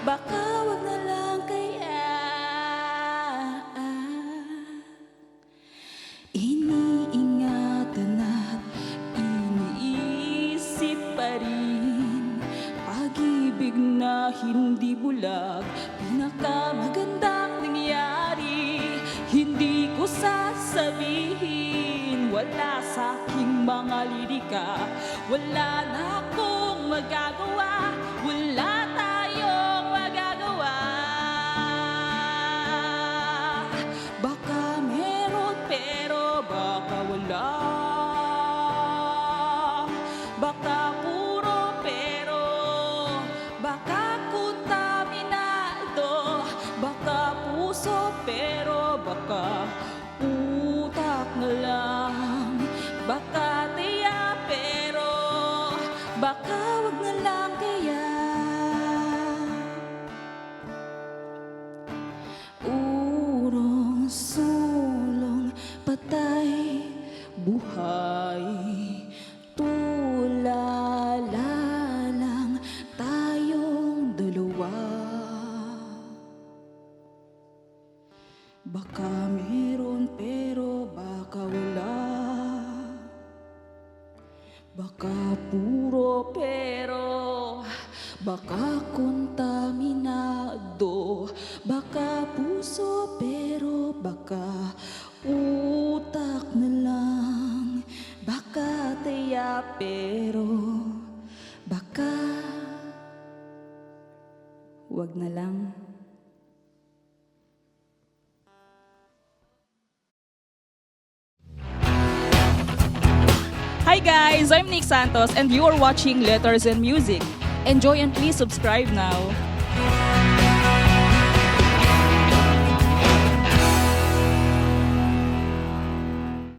baka wag na lang kaya. Iniingatan at iniisip pa rin, pag-ibig na hindi bulag, pinakamagandang nangyari. Hindi ko sasabihin, wala sa aking mga lirika, wala na akong magagawa, wala tayong magagawa. Baka meron pero baka wala, baka puro pero baka kontaminado, baka puso pero baka utak na lang, baka tiya pero baka wag na lang kaya. Urong sulong patay buhay, tulala lang tayong dalawa. Baka meron pero baka wala, baka puro pero baka kontaminado, baka puso pero baka utak na lang, baka tiya pero baka wag na lang. Hi guys, I'm Nick Santos and you are watching Letters and Music. Enjoy and please subscribe now.